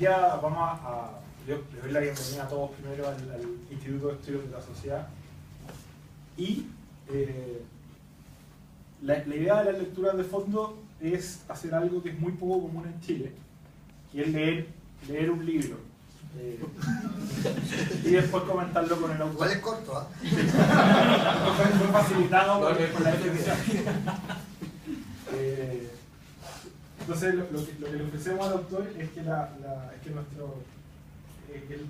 día yo les doy la bienvenida a todos primero al Instituto de Estudios de la Sociedad. Y la idea de las lecturas de fondo es hacer algo que es muy poco común en Chile, y es leer un libro. Y después comentarlo con el autor. Igual es corto, ¿ah? Fue facilitado por la extensión. Entonces lo que le ofrecemos al autor es que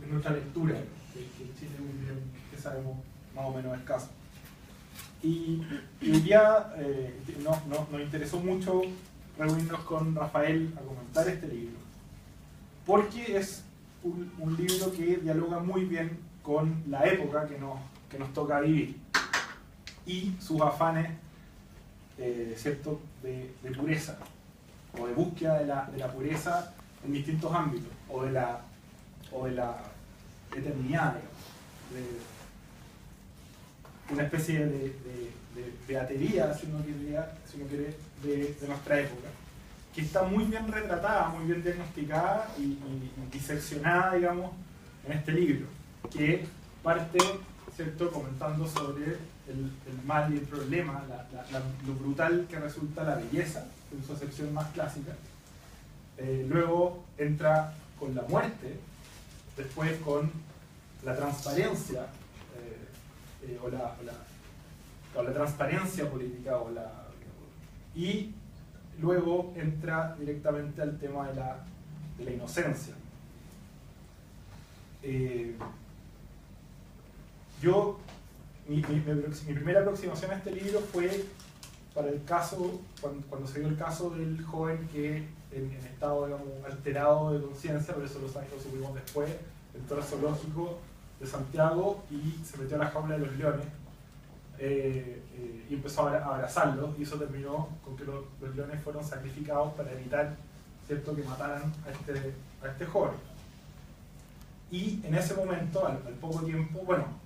nuestra lectura, que en Chile es un libro que sabemos más o menos escaso. Y hoy día nos interesó mucho reunirnos con Rafael a comentar este libro, porque es un libro que dialoga muy bien con la época que nos toca vivir y sus afanes ¿cierto? de pureza, o de búsqueda de la pureza en distintos ámbitos, o de la eternidad, digamos, una especie de atería, si uno quiere, de nuestra época, que está muy bien retratada, muy bien diagnosticada y diseccionada, digamos, en este libro, que parte, ¿cierto?, comentando sobre el mal y el problema, lo brutal que resulta la belleza, en su acepción más clásica. Luego entra con la muerte, después con la transparencia, o la transparencia política, y luego entra directamente al tema de la inocencia. Mi primera aproximación a este libro fue para el caso, cuando se dio el caso del joven que en estado, digamos, alterado de conciencia, pero eso lo supimos después, entró al zoológico de Santiago y se metió a la jaula de los leones, y empezó a abrazarlos, y eso terminó con que los leones fueron sacrificados para evitar, ¿cierto?, que mataran a este joven. Y en ese momento, al poco tiempo, bueno,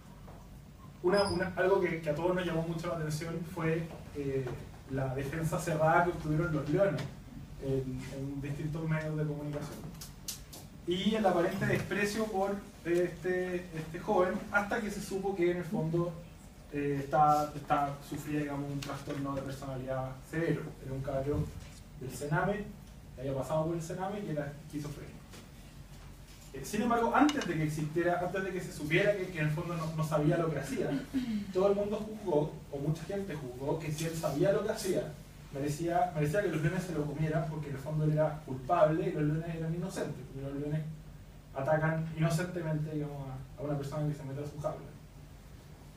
algo que a todos nos llamó mucho la atención fue la defensa cerrada que obtuvieron los leones en distintos medios de comunicación, y el aparente desprecio por este joven, hasta que se supo que en el fondo sufría, digamos, un trastorno de personalidad severo. Era un caballero del Sename, que había pasado por el Sename y era esquizofrénico. Sin embargo, antes de que se supiera que en el fondo no sabía lo que hacía, todo el mundo juzgó, o mucha gente juzgó, que si él sabía lo que hacía, merecía que los leones se lo comieran, porque en el fondo él era culpable y los leones eran inocentes, porque los leones atacan inocentemente, digamos, a una persona que se mete a su jaula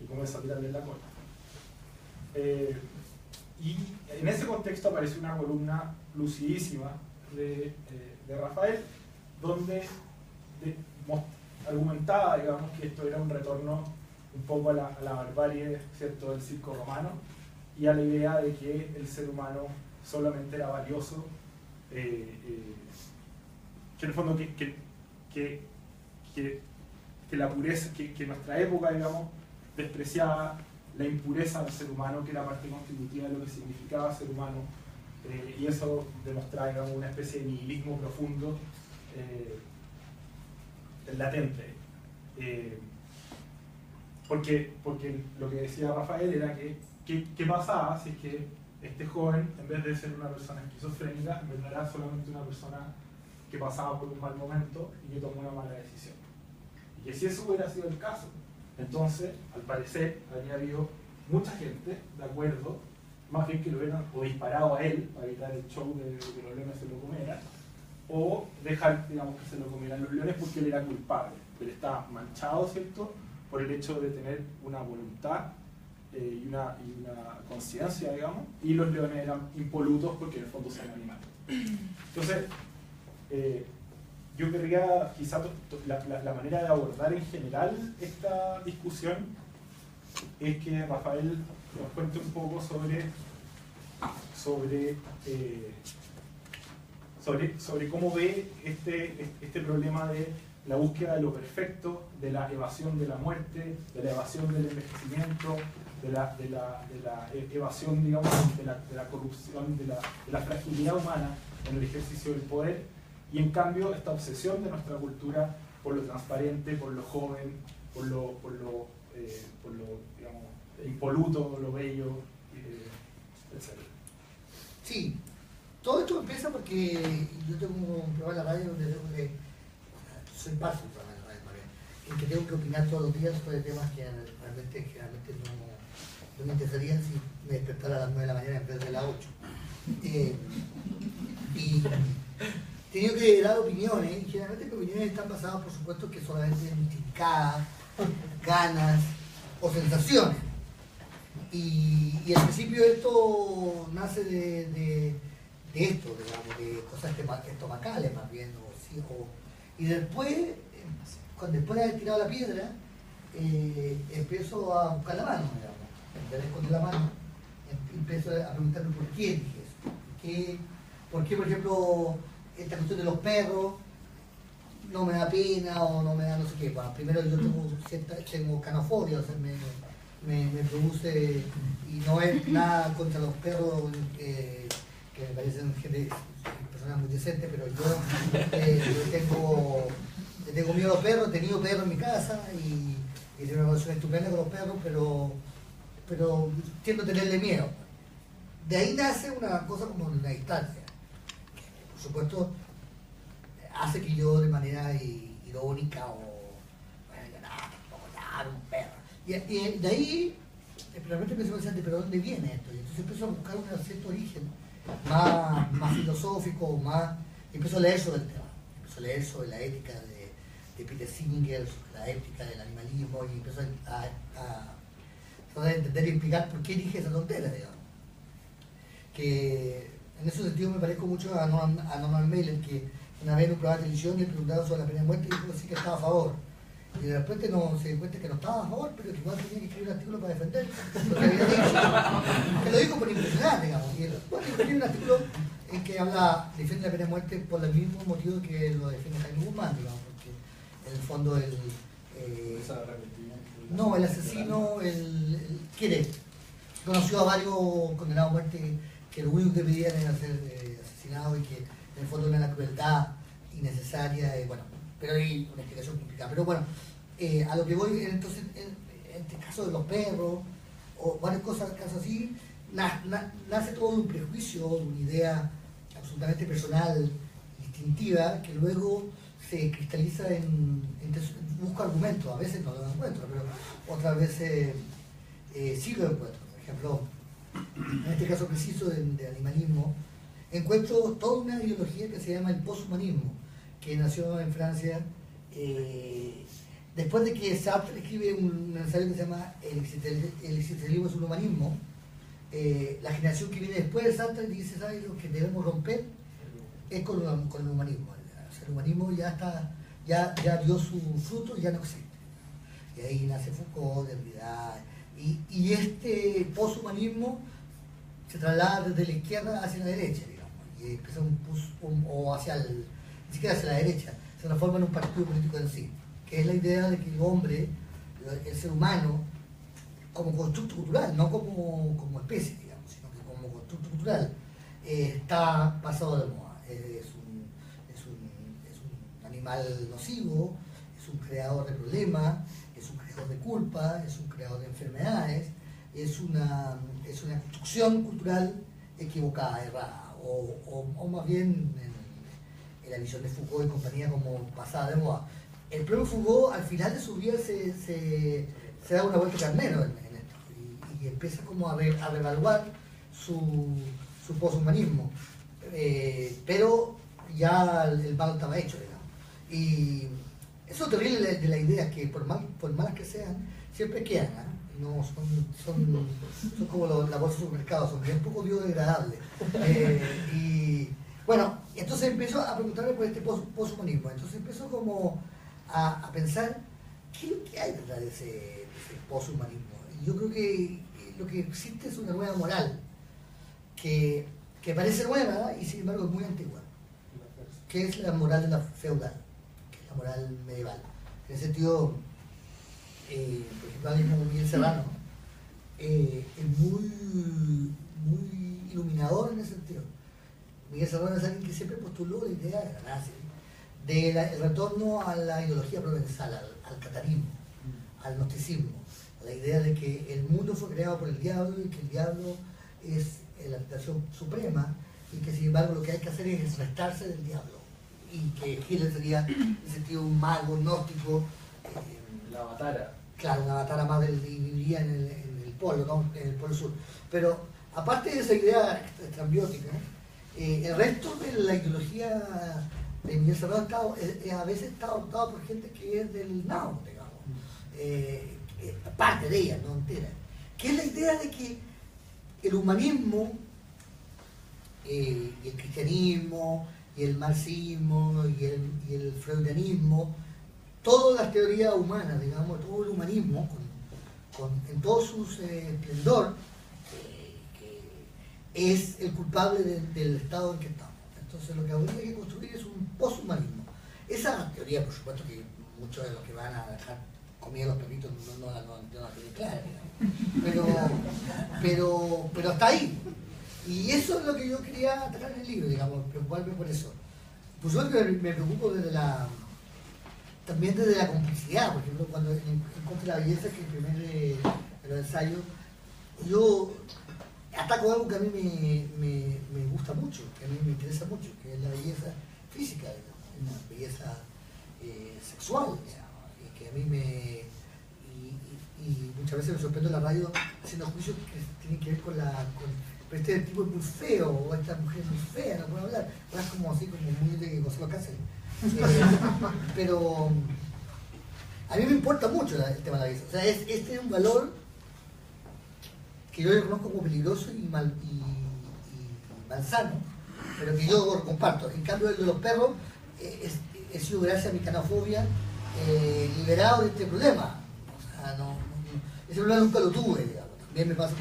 y comienza a tirarle la cola. Y en ese contexto apareció una columna lucidísima de Rafael, donde argumentaba, digamos, que esto era un retorno un poco a la barbarie, ¿cierto?, del circo romano, y a la idea de que el ser humano solamente era valioso, que en el fondo que la pureza, que nuestra época, digamos, despreciaba la impureza del ser humano, que era parte constitutiva de lo que significaba ser humano, y eso demostraba, digamos, una especie de nihilismo profundo, latente. Porque lo que decía Rafael era que ¿qué pasaba si es que este joven, en vez de ser una persona esquizofrénica, en verdad era solamente una persona que pasaba por un mal momento y que tomó una mala decisión? Y que si eso hubiera sido el caso, entonces, al parecer, habría habido mucha gente de acuerdo, más bien que lo hubieran o disparado a él para evitar el show de que los leones se lo comieran, o dejar, digamos, que se lo comieran los leones porque él era culpable. Él estaba manchado, ¿cierto?, por el hecho de tener una voluntad y una conciencia, digamos, y los leones eran impolutos porque en el fondo son animales. Entonces, yo querría, quizá la manera de abordar en general esta discusión es que Rafael nos cuente un poco sobre cómo ve este problema de la búsqueda de lo perfecto, de la evasión de la muerte, de la evasión del envejecimiento, de la evasión, digamos, de la corrupción, de la fragilidad humana en el ejercicio del poder, Y en cambio, esta obsesión de nuestra cultura por lo transparente, por lo joven, por lo digamos, impoluto, lo bello, etc. Sí, todo esto empieza porque yo tengo un programa en la radio donde tengo que, soy parte del programa de la radio, en que tengo que opinar todos los días sobre temas que generalmente no me interesarían si me despertara a las 9 de la mañana en vez de las 8. Y he tenido que dar opiniones, y generalmente mis opiniones están basadas, por supuesto, que solamente en significados, ganas o sensaciones. Y al principio esto nace de esto, digamos, de cosas estomacales más bien, y después de haber tirado la piedra, empiezo a buscar la mano, digamos. En vez de esconder la mano, empiezo a preguntarme por qué dije eso. ¿Por qué, por ejemplo, esta cuestión de los perros no me da pena o no me da no sé qué? Bueno, primero yo tengo canofobia, o sea, me produce, y no es nada contra los perros, que me parecen personas muy decentes, pero yo tengo miedo a los perros, he tenido perros en mi casa y tengo una relación estupenda con los perros, pero tiendo a tenerle miedo. De ahí nace una cosa como una distancia, que por supuesto hace que yo de manera irónica un perro. Y de ahí, realmente empecé a pensar, ¿pero dónde viene esto? Y entonces empiezo a buscar un cierto origen más filosófico, empiezo a leer sobre el tema. Empiezo a leer sobre la ética de Peter Singer, sobre la ética del animalismo, y empiezo a entender y explicar por qué dije esa tontera, digamos. Que en ese sentido me parezco mucho a Norman Mailer, que una vez en un programa de televisión le preguntaron sobre la pena de muerte y dijo sí que estaba a favor. Y de repente se dio cuenta que no estaba a favor, pero que igual tenía que escribir un artículo para defender lo que había dicho. Que lo dijo por impresionar, digamos. Y después escribir un artículo en que defiende la pena de muerte por el mismo motivo que lo defiende Jaime Guzmán, digamos, porque en el fondo el asesino quiere, conoció a varios condenados a muerte que lo único que pedían era ser asesinados y que en el fondo era una crueldad innecesaria, bueno, pero hay una explicación complicada. Pero bueno, a lo que voy, entonces, en este caso de los perros, o varias cosas, casos así, nace todo de un prejuicio, de una idea absolutamente personal, instintiva, que luego se cristaliza busco argumentos, a veces no lo encuentro, pero otras veces sí lo encuentro. Por ejemplo, en este caso preciso de animalismo, encuentro toda una ideología que se llama el posthumanismo, que nació en Francia después de que Sartre escribe un ensayo que se llama El existencialismo es un humanismo. La generación que viene después de Sartre dice, ¿sabes? Lo que debemos romper es con el humanismo. O sea, el humanismo ya dio su fruto y ya no existe. Y ahí nace Foucault, Derrida, y este posthumanismo se traslada desde la izquierda hacia la derecha, digamos, y empieza ni siquiera hacia la derecha, se transforma en un partido político en sí, que es la idea de que el hombre, el ser humano, como constructo cultural, no como especie, digamos, sino que como constructo cultural, está pasado de moda. Es un animal nocivo, es un creador de problemas, es un creador de culpa, es un creador de enfermedades, es una construcción cultural equivocada, errada, o más bien en la visión de Foucault y compañía como pasada de moda. El propio Foucault al final de su vida se da una vuelta carnero en esto y empieza como a reevaluar su poshumanismo, pero ya el mal estaba hecho, digamos. Y eso es terrible de las ideas que por malas que sean, siempre quedan, ¿eh? No, son como la bolsa de supermercado, son bien poco biodegradables. Y bueno, entonces empezó a preguntarme por este poshumanismo. Entonces empezó como a pensar qué es lo que hay detrás de ese poshumanismo. Y yo creo que lo que existe es una nueva moral que parece nueva y sin embargo es muy antigua, que es la moral de la feudal, que es la moral medieval. En ese sentido, por ejemplo, alguien como Miguel Serrano es muy iluminador en ese sentido. Miguel Serrano es alguien que siempre postuló la idea de la nazi, del retorno a la ideología provenzal, al catarismo, al gnosticismo, a la idea de que el mundo fue creado por el diablo y que el diablo es la tentación suprema y que sin embargo lo que hay que hacer es restarse del diablo y que Hitler sería en el sentido un mago gnóstico, la avatara. Claro, una batalla más vivía en el polo, ¿no? En el polo sur. Pero aparte de esa idea estrambiótica, el resto de la ideología de Miguel Serrano a veces está adoptado por gente que es del nao, digamos. Parte de ella, no entera. Que es la idea de que el humanismo y el cristianismo y el marxismo y el freudianismo, todas las teorías humanas, digamos, todo el humanismo, en todo su esplendor, que es el culpable del estado en que estamos. Entonces lo que habría que construir es un posthumanismo. Esa teoría, por supuesto, que muchos de los que van a dejar comida a los perritos no la tienen clara, pero está ahí. Y eso es lo que yo quería atacar en el libro, digamos, preocuparme por eso. Pues yo me preocupo también desde la complicidad. Por ejemplo, cuando encontré la belleza, que el primer de los ensayos, yo ataco algo que a mí me gusta mucho, que a mí me interesa mucho, que es la belleza física, digamos, la belleza sexual, digamos, y que a mí y muchas veces me sorprendo en la radio haciendo juicios que tienen que ver con pero este tipo es muy feo, o esta mujer es muy fea, no puedo hablar, es como así, como muy de Gonzalo Cáceres. Pero a mí me importa mucho el tema de la belleza. O sea, este es un valor que yo reconozco como peligroso y malsano, pero que yo comparto. En cambio, el de los perros he sido, gracias a mi canafobia, liberado de este problema. O sea, ese problema nunca lo tuve, digamos. También me pasa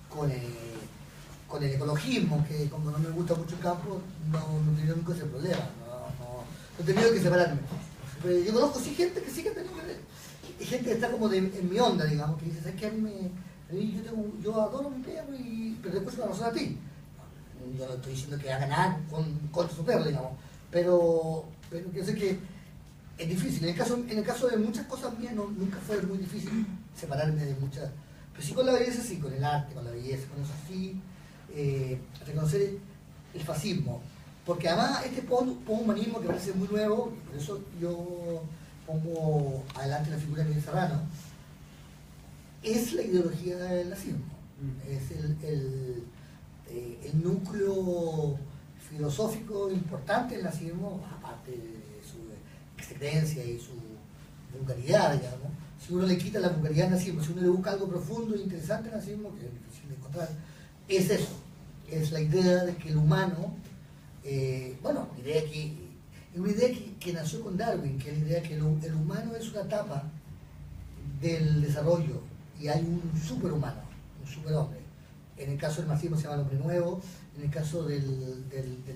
con el ecologismo, que como no me gusta mucho el campo, no he tenido nunca ese problema. No he tenido que separarme. Pero yo conozco gente que sí que ha tenido que ver. Y gente que está como en mi onda, digamos, que dice, ¿sabes qué? Yo adoro mi perro, pero después me razón a ti. Yo no estoy diciendo que haga nada contra su perro, digamos. Pero yo sé que es difícil. En el caso de muchas cosas mías nunca fue muy difícil separarme de muchas. Pero sí con la belleza, sí, con el arte, con la belleza, con eso sí. Reconocer el fascismo. Porque además este posthumanismo que parece muy nuevo, por eso yo pongo adelante la figura de Miguel Serrano, es la ideología del nazismo. Es el núcleo filosófico importante del nazismo, aparte de su excelencia y su vulgaridad, digamos. Si uno le quita la vulgaridad al nazismo, si uno le busca algo profundo e interesante al nazismo, que es difícil de encontrar, es eso, es la idea de que el humano, es una idea que nació con Darwin, que es la idea que el humano es una etapa del desarrollo y hay un superhumano, un superhombre. En el caso del nazismo se llama el hombre nuevo, en el caso del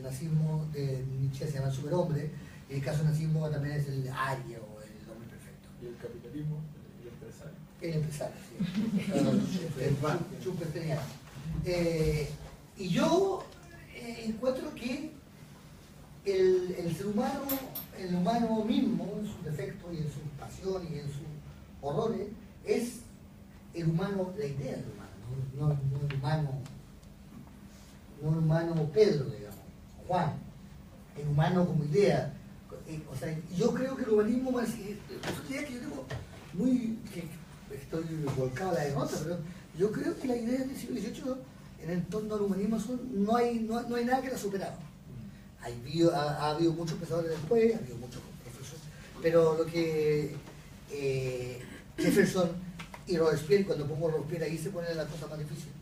nazismo de Nietzsche se llama el superhombre, y en el caso del nazismo también es el ario o el hombre perfecto. ¿Y el capitalismo? ¿El empresario? El empresario, sí. Schumpeteriano. Y yo encuentro que el ser humano, el humano mismo, en sus defectos y en sus pasiones y en sus horrores, es el humano, la idea del humano, no el humano Pedro, digamos, Juan, el humano como idea. O sea, yo creo que el humanismo es una idea que yo tengo que estoy volcado a la derrota, pero yo creo que la idea del siglo XVIII en el torno al humanismo no hay nada que la ha superado. Ha habido muchos pensadores después, ha habido muchos profesores, pero lo que Jefferson y Robespierre, cuando pongo Robespierre ahí se pone la cosa más difícil,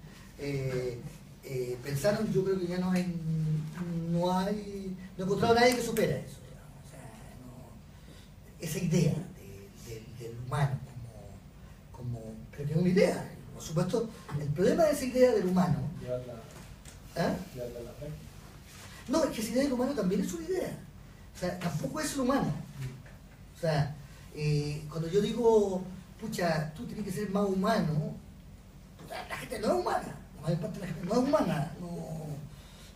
pensaron, yo creo que ya no encontraron a nadie que supera eso, digamos. O sea, esa idea del humano pero que es una idea, por supuesto. El problema de esa idea del humano, llevarla a la práctica. no, es que esa idea del humano también es una idea, o sea, tampoco es el humano. O sea, cuando yo digo, pucha, tú tienes que ser más humano, la gente no es humana, la mayor parte de la gente no es humana,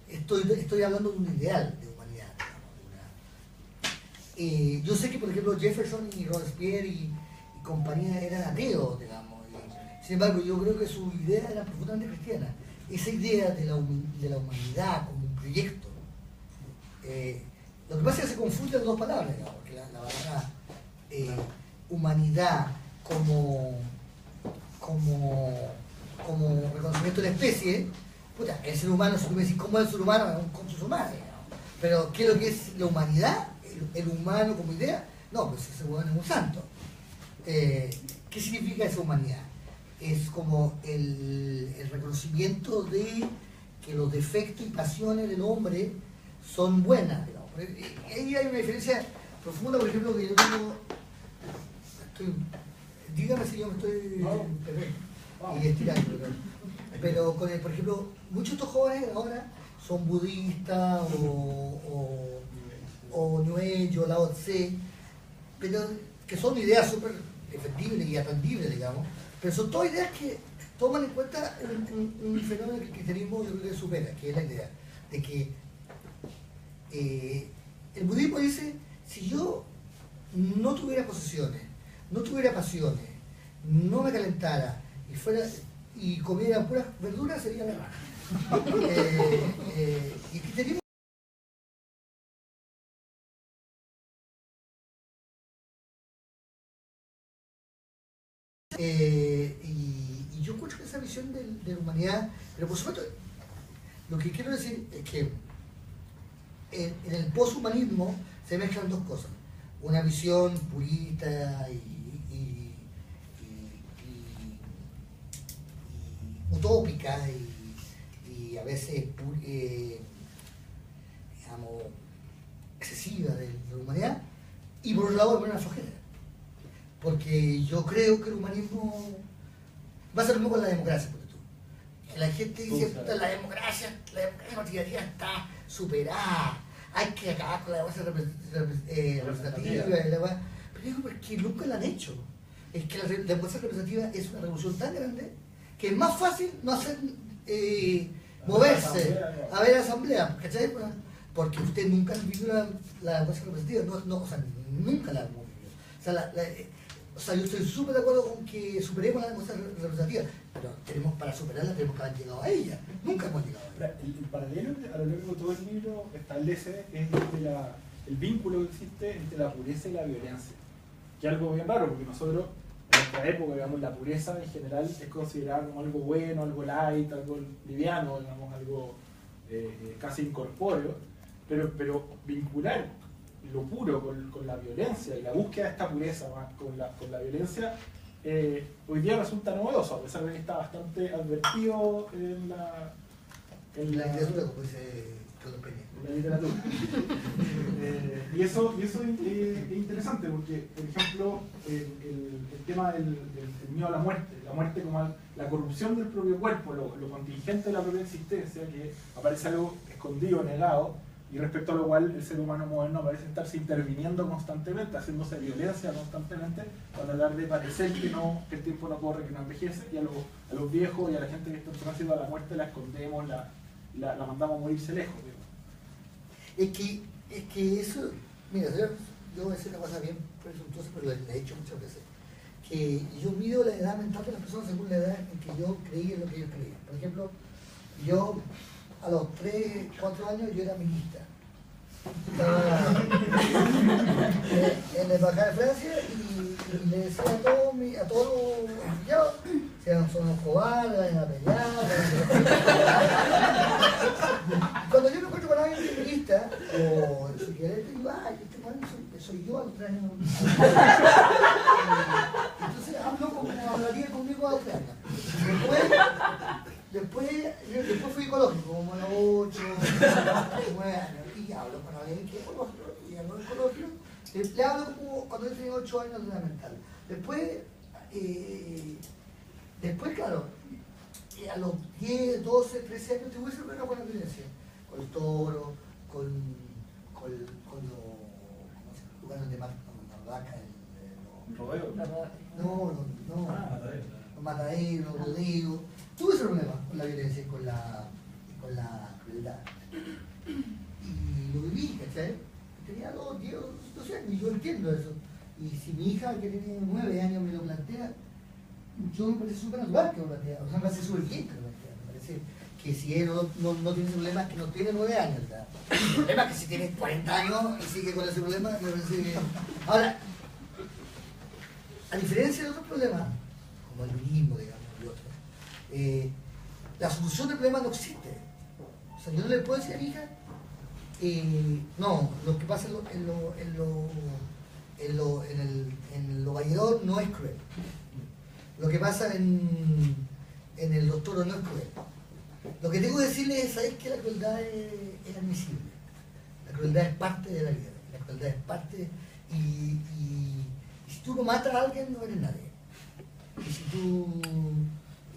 estoy hablando de un ideal de humanidad. Digamos, yo sé que, por ejemplo, Jefferson y Robespierre y compañía eran ateos, digamos. Sin embargo, yo creo que su idea era profundamente cristiana. Esa idea de la humanidad como un proyecto. Lo que pasa es que se confunden dos palabras, digamos, porque la palabra humanidad como reconocimiento de la especie, puta, el ser humano, si tú me decís cómo es el ser humano, es un concepto humano, digamos. Pero ¿qué es lo que es la humanidad? El humano como idea, no, pues ese humano es un santo. ¿Qué significa esa humanidad? Es como el reconocimiento de que los defectos y pasiones del hombre son buenas, digamos. Ahí hay una diferencia profunda, por ejemplo, que yo tengo... dígame si yo me estoy y estirando, pero con el, por ejemplo, muchos de estos jóvenes ahora son budistas o New Age o Lao Tse, pero que son ideas súper efectivas y atendibles, digamos, pero son todas ideas que toman en cuenta un fenómeno que el cristianismo yo creo que supera, que es la idea de que el budismo dice, si yo no tuviera posesiones, no tuviera pasiones, no me calentara y comiera puras verduras, sería la raja. Y el cristianismo y yo encuentro que esa visión de la humanidad, pero por supuesto, lo que quiero decir es que en el poshumanismo se mezclan dos cosas, una visión purita y utópica y a veces digamos, excesiva de la humanidad, y por otro lado de una flojera. Porque yo creo que el humanismo va a ser lo mismo con la democracia, porque tú. La gente dice, la democracia partidariedad está superada, hay que acabar con la democracia representativa. Pero digo, porque nunca la han hecho. Es que la democracia representativa es una revolución tan grande que es más fácil no hacer moverse a ver asamblea, ¿cachai? Porque usted nunca ha vivido la democracia representativa, o sea, nunca la hemos vivido. O sea, yo estoy súper de acuerdo con que superemos la democracia representativa, pero para superarla tenemos que haber llegado a ella. Nunca hemos llegado a ella. El paralelo a lo largo de todo el libro establece el vínculo que existe entre la pureza y la violencia. Que es algo bien raro, porque nosotros, en nuestra época, digamos, la pureza en general es considerada como algo bueno, algo light, algo liviano, digamos, algo casi incorpóreo, pero vincular lo puro con la violencia y la búsqueda de esta pureza con la violencia hoy día resulta novedoso, a pesar de que está bastante advertido en la literatura, como dice Carlos Peña. En la literatura. Y eso es interesante porque, por ejemplo, el tema del miedo a la muerte como la corrupción del propio cuerpo, lo contingente de la propia existencia, que aparece algo escondido, negado, y respecto a lo cual el ser humano moderno parece estarse interviniendo constantemente, haciéndose violencia constantemente, para tratar de parecer que el tiempo no corre, que no envejece, y a los viejos y a la gente que está tránsito a la muerte la escondemos, la mandamos a morirse lejos. Es que eso, mira, yo voy a decir una cosa bien presuntuosa, pero la he dicho muchas veces, que yo mido la edad mental de las personas según la edad en que yo creí en lo que ellos creían. Por ejemplo, yo a los 3, 4 años yo era ministra. Estaba en la embajada de Francia y le decía a todos los refugiados, son unos cobardes, vayan a pelear. Cuando yo me encuentro con alguien que es ministra o en su equivalente, digo, ay, este bueno soy yo a los 3 años. Entonces hablo como hablaría conmigo a los 3 años. Después fui ecológico, como a los 8, 9 años, y hablo con alguien que es ecológico, y hablo de ecológico, le hablo como cuando yo tenía 8 años de edad mental. Después, claro, a los 10, 12, 13 años te voy a hacer una buena violencia, con el toro, con los lugares de la vaca, ¿Rodeo? No, los mataderos, los rodeos. Tuve ese problema con la violencia y con con la crueldad. Y lo viví, ¿cachai? Tenía 10, 12 años y yo entiendo eso. Y si mi hija, que tiene 9 años, me lo plantea, yo me parece súper natural que me lo plantea. O sea, me parece súper bien que me lo plantea. Me parece que si él no tiene ese problema, es que no tiene 9 años. ¿Verdad? El problema es que si tiene 40 años y sigue con ese problema, me parece que... Ahora, a diferencia de otros problemas, como el budismo, digamos, y otros, la solución del problema no existe. O sea, yo no le puedo decir a mi hija, no, lo que pasa en lo valledor no es cruel. Lo que pasa en el doctor no es cruel. Lo que tengo que decirle es, ¿sabes que la crueldad es admisible? La crueldad es parte de la vida. La crueldad es parte y si tú no matas a alguien, no eres nadie. Y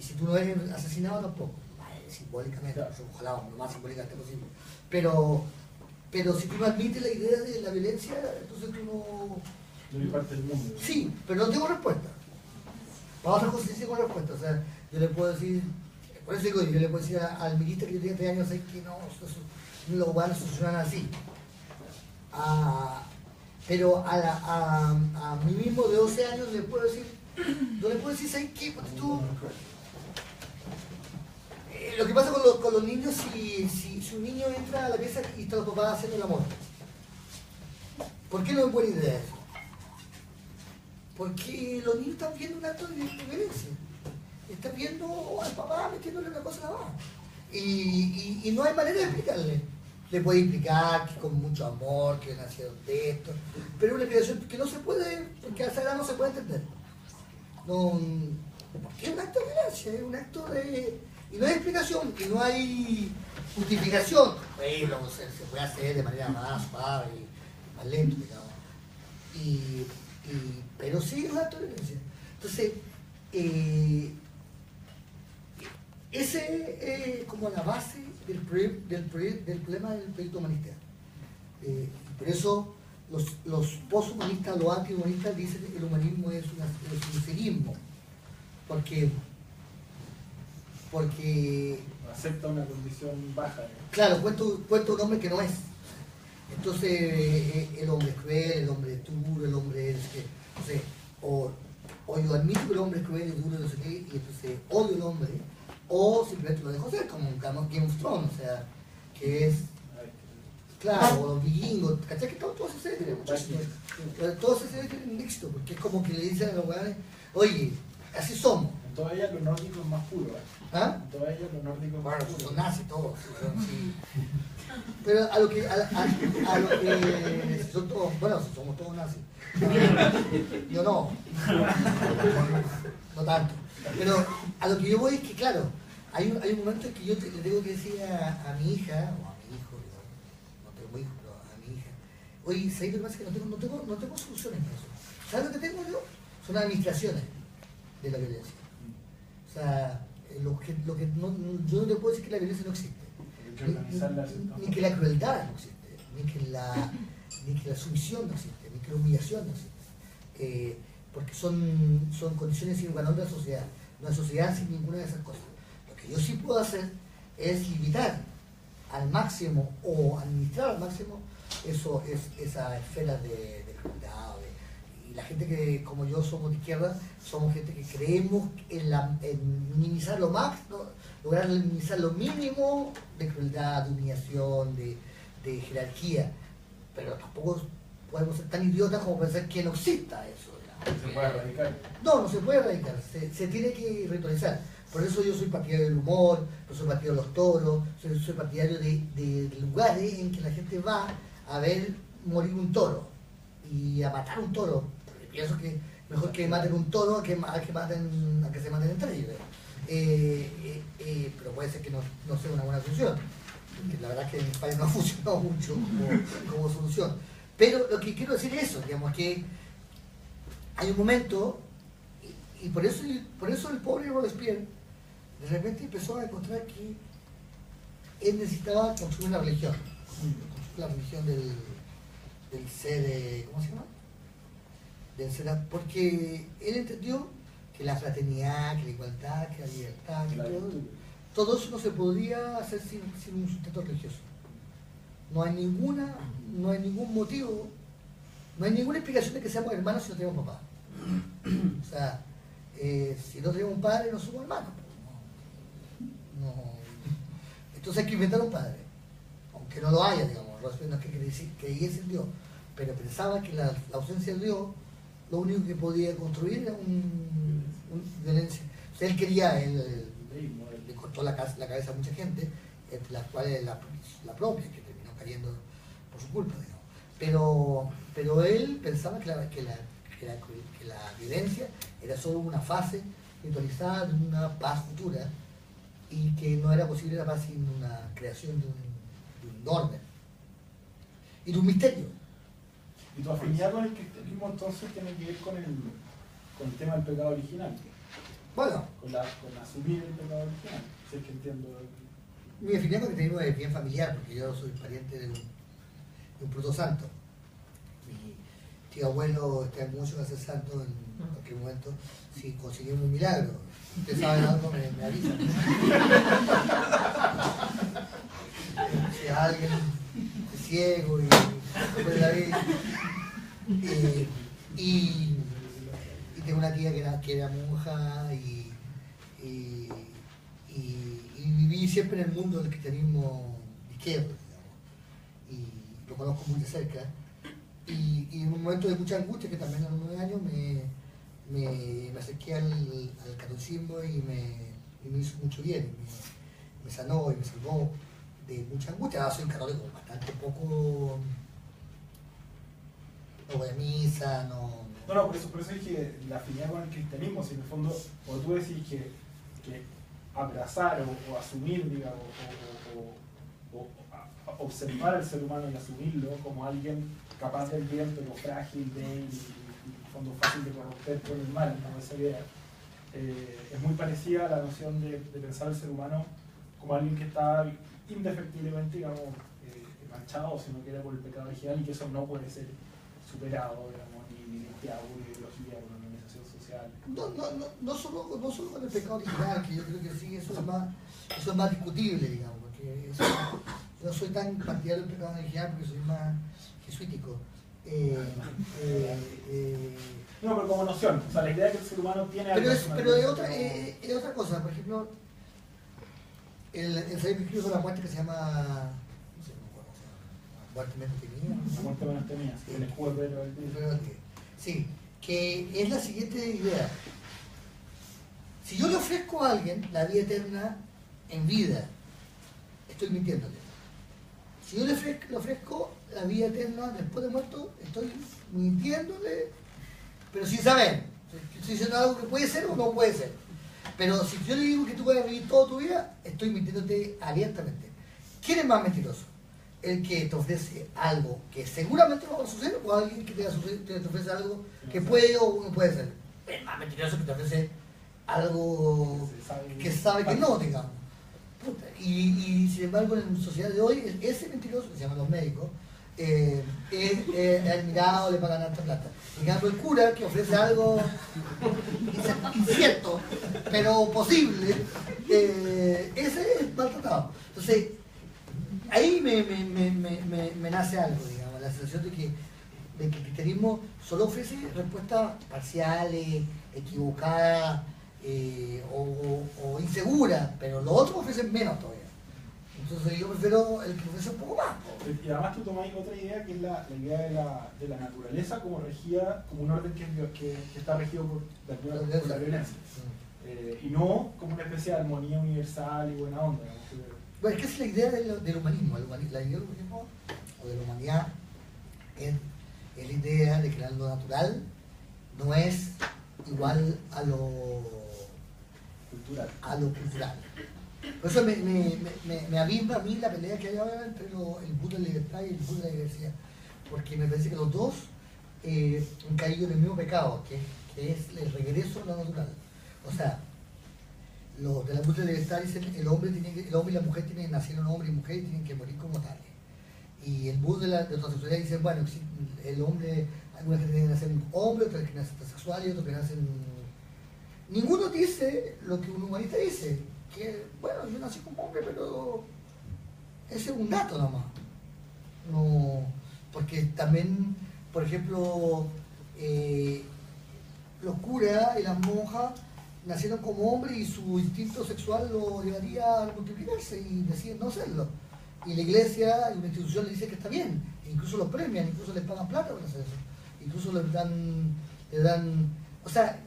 si tú no eres asesinado, tampoco. Simbólicamente, ojalá lo más simbólicamente posible. Pero si tú no admites la idea de la violencia, entonces tú no... No hay parte del mundo. Sí, pero no tengo respuesta. Para otras cosas sí tengo respuesta. O sea, yo le puedo decir... Por eso digo, yo le puedo decir al ministro que yo tenía 3 años, ¿sabes que no? Los van a solucionar así. Pero a mí mismo de 12 años le puedo decir... Yo le puedo decir, ¿sabes qué? Porque tú... Lo que pasa con los niños, si un niño entra a la pieza y está los papás haciendo el amor, ¿por qué no es buena idea eso? Porque los niños están viendo un acto de violencia, están viendo al papá metiéndole una cosa a la mamá y no hay manera de explicarle. Le puede explicar que con mucho amor, que nacieron de esto, pero es una explicación que no se puede, porque a esa edad no se puede entender. No, porque es un acto de violencia, es un acto de... Y no hay explicación, y no hay justificación. Bueno, se puede hacer de manera más suave y más lenta, digamos. Pero sí es un acto de violencia. Entonces, ese es como la base del problema del proyecto humanista. Por eso los posthumanistas, los antihumanistas dicen que el humanismo es un cinismo. Porque acepta una condición baja. Claro, cuento un hombre que no es. Entonces el hombre es cruel, el hombre es duro, el hombre es no sé, o yo admito que el hombre es cruel y duro, no sé qué, y entonces odio al hombre, o simplemente lo dejo ser, como un Game of Thrones, o sea, que es, claro, o los vikingos, ¿cachai? Que todos se tienen mucho éxito. Todos se tienen éxito, porque es como que le dicen a los weones, oye, así somos. En toda ella lo nórdico es más puro. ¿Ah? En toda ella lo nórdico es más Bueno, puro. son nazis todos, sí. Pero a lo que son todos, bueno, somos todos nazis. Yo no tanto. Pero a lo que yo voy es que, claro, hay un momento en que yo le tengo que decir a mi hija, o a mi hijo, no tengo hijos, pero a mi hija, oye, ¿sabes lo que pasa? Que no tengo soluciones para eso. ¿Sabes lo que tengo yo? Son administraciones de la violencia. O sea, yo no te puedo decir que la violencia no existe. Ni que la crueldad no existe, ni que la sumisión no existe, ni que la humillación no existe. Porque son condiciones sine qua non de la sociedad. Una sociedad sin ninguna de esas cosas. Lo que yo sí puedo hacer es limitar al máximo o administrar al máximo esa esfera de crueldad. Y la gente que, como yo, somos de izquierda, somos gente que creemos en minimizar lo máximo, lograr minimizar lo mínimo de crueldad, de humillación, de jerarquía. Pero tampoco podemos ser tan idiotas como pensar que no exista eso. ¿Se puede erradicar? No se puede erradicar, se tiene que ritualizar. Por eso yo soy partidario del humor, por eso soy partidario de los toros, soy partidario de lugares en que la gente va a ver morir un toro y a matar un toro. Porque pienso que mejor que maten un toro a que se maten entre ellos. Pero puede ser que no sea una buena solución, porque la verdad es que en España no ha funcionado mucho como solución. Pero lo que quiero decir es eso, digamos, que hay un momento, y por eso el pobre Robespierre de repente empezó a encontrar que él necesitaba construir una religión, la religión del ser, ¿cómo se llama? Del ser, porque él entendió que la fraternidad, que la igualdad, que la libertad, que todo, todo eso no se podría hacer sin un sustento religioso. No hay ningún motivo, no hay ninguna explicación de que seamos hermanos si no tenemos papá. O sea, si no tenemos un padre no somos hermanos. No. Entonces hay que inventar un padre, aunque no lo haya, digamos. No es que creyese en Dios, pero pensaba que la ausencia de Dios lo único que podía construir era un violencia. O sea, él quería, le cortó la cabeza a mucha gente, entre las cuales la propia, que terminó cayendo por su culpa, digamos. Pero él pensaba que la violencia era solo una fase ritualizada de una paz futura y que no era posible la paz sin una creación de un orden y de un misterio. ¿Y tu afinidad con el cristianismo entonces tiene que ver con el tema del pecado original? Bueno, con asumir el pecado original, si es que entiendo. Mi afinidad con el cristianismo es bien familiar, porque yo soy pariente de un protosanto. Mi tío abuelo está mucho a ser santo en cualquier momento. Si conseguimos un milagro, ustedes saben algo, me avisan. Si alguien es ciego y puede la vida. Y tengo una tía que era monja y viví siempre en el mundo del cristianismo izquierdo, digamos, y lo conozco muy de cerca. Y en un momento de mucha angustia, que también a los 9 años, me acerqué al catolicismo y me hizo mucho bien, me sanó y me salvó de mucha angustia. Ahora soy un católico bastante poco, no voy a misa, no, por eso es que la afinidad con el cristianismo, si en el fondo, o tú decís que abrazar o asumir, digamos, o observar al ser humano y asumirlo como alguien capaz del bien, pero frágil, débil y en el fondo fácil de corromper por el mal, ¿no? Esa idea es muy parecida a la noción de pensar al ser humano como alguien que está indefectiblemente, digamos, manchado, si no quiere, por el pecado original, y que eso no puede ser superado, digamos, ni limpiado por ideología, por organización social. No solo con el pecado original, que yo creo que sí, eso es más discutible, digamos, porque yo no soy tan partidario del pecado original porque soy más jesuítico. No, pero como noción, o sea, la idea de que el ser humano tiene algo. Pero es otra cosa, por ejemplo, el ensayo que escribo sobre la muerte que se llama, no sé, muerte menos temida. La muerte menos temida, sí, el escudo del sí, que es la siguiente idea. Si yo le ofrezco a alguien la vida eterna en vida, estoy mintiéndole. Si yo le ofrezco la vida eterna después de muerto, estoy mintiéndole, pero sin saber. Estoy diciendo algo que puede ser o no puede ser. Pero si yo le digo que tú vas a vivir toda tu vida, estoy mintiéndote abiertamente. ¿Quién es más mentiroso? ¿El que te ofrece algo que seguramente no va a suceder o alguien que te ofrece algo que puede o no puede ser? Es más mentiroso que te ofrece algo que sabe que no, digamos. Y sin embargo, en la sociedad de hoy, ese mentiroso, que se llaman los médicos, es admirado, le pagan alta plata. En cambio, el cura, que ofrece algo incierto, pero posible, ese es maltratado. Entonces, ahí me nace algo, digamos, la sensación de que el cristianismo solo ofrece respuestas parciales, equivocadas o inseguras, pero los otros ofrecen menos todavía. Entonces yo prefiero el que ofrece un poco más. Y además tú tomás otra idea que es la idea de la naturaleza como regida, como un orden que está regido por la violencia. Y no como una especie de armonía universal y buena onda. Bueno, es que es la idea del humanismo. La idea del humanismo o de la humanidad es la idea de que lo natural no es igual a lo cultural. Por eso me abisma a mí la pelea que hay ahora entre el Buda de la libertad y el Buda de la diversidad, porque me parece que los dos han caído en el mismo pecado, que es el regreso a lo natural. O sea, los de la Buda de la libertad dicen el hombre y la mujer tienen que nacer un hombre y mujer y tienen que morir como tales. Y el Buda de la heterosexualidad dice, bueno, el hombre, algunas que tienen que nacer un hombre, otras que nacen heterosexuales y otros que nacen... Ninguno dice lo que un humanista dice, que, bueno, yo nací como hombre, pero ese es un dato nomás. No, porque también, por ejemplo, los curas y las monjas nacieron como hombres y su instinto sexual lo llevaría a multiplicarse y deciden no hacerlo. Y la iglesia y una institución le dice que está bien, incluso los premian, incluso les pagan plata por hacer eso, incluso les dan, o sea,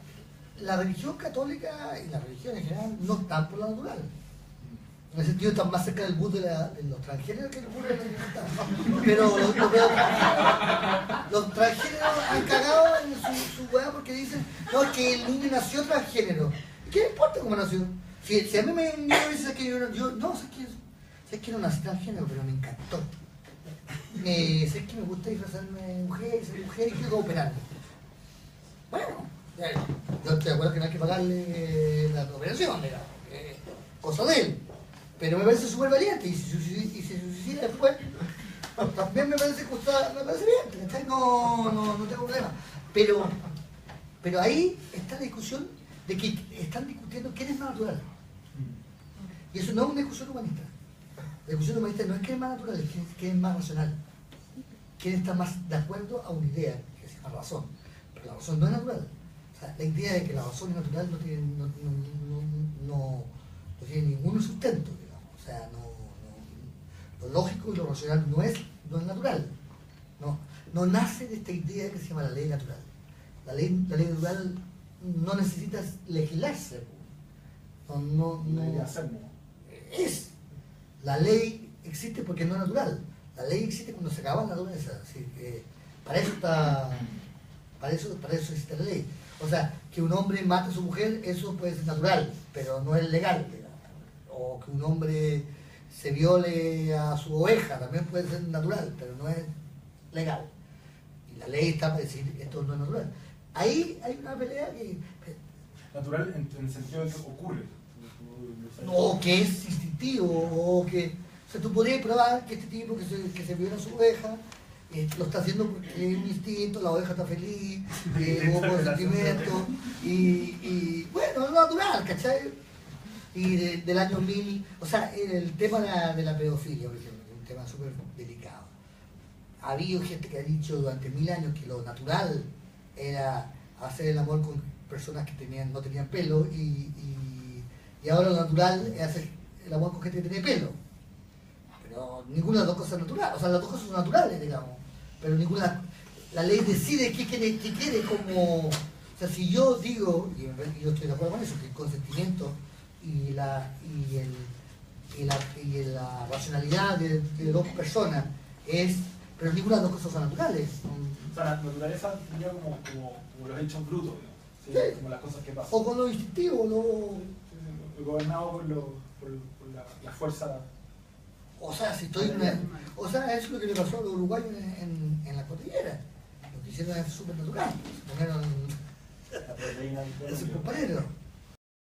la religión católica y la religión en general no están por la natural. En ese sentido están más cerca del bus de los transgéneros que el bus de la libertad. Pero los transgéneros han cagado en su weá porque dicen, no, es que el niño nació transgénero. ¿Qué le importa cómo nació? Si a mí me dice que sé que no nací transgénero, pero me encantó. Sé que me gusta disfrazarme de mujer, ser mujer y quiero operarme. Bueno, yo estoy de acuerdo que no hay que pagarle la operación, digamos, cosa de él. Pero me parece súper valiente y si se suicida después, también me parece bien, no tengo problema. Pero ahí está la discusión de que están discutiendo quién es más natural. Y eso no es una discusión humanista. La discusión humanista no es quién es más natural, es quién es más racional. Quién está más de acuerdo a una idea, que es la razón. Pero la razón no es natural. O sea, la idea de que la razón es natural no tiene ningún sustento, digamos. O sea, lo lógico y lo racional no es natural. No nace de esta idea que se llama la ley natural. La ley natural no necesita legislarse. Es. La ley existe porque no es natural. La ley existe cuando se acaba la naturaleza. Así que para eso existe la ley. O sea, que un hombre mate a su mujer, eso puede ser natural, pero no es legal. O que un hombre se viole a su oveja, también puede ser natural, pero no es legal. Y la ley está para decir esto no es natural. Ahí hay una pelea que... Natural en el sentido de que ocurre. O que es instintivo, o que... O sea, tú podrías probar que este tipo que se viola a su oveja, lo está haciendo porque es un instinto, la oveja está feliz, hubo consentimiento, y bueno, es natural, ¿cachai? Y del año 1000, o sea, el tema de la pedofilia, por ejemplo, es un tema súper delicado. Ha habido gente que ha dicho durante 1000 años que lo natural era hacer el amor con personas que no tenían pelo y ahora lo natural es hacer el amor con gente que tiene pelo. Pero ninguna de las dos cosas es natural, o sea, las dos cosas son naturales, digamos, pero la ley decide qué quiere como... O sea, si yo digo, y yo estoy de acuerdo con eso, que el consentimiento y la racionalidad de dos personas es, pero ninguna de las dos cosas son naturales. O sea, la naturaleza sería como los hechos brutos, ¿sí? Sí. Como las cosas que pasan. O con lo instintivo, gobernado por la fuerza. O sea, si estoy o sea, eso es lo que le pasó a los uruguayos en la cordillera. Lo que hicieron es súper natural. Ponieron La proteína ese compañero.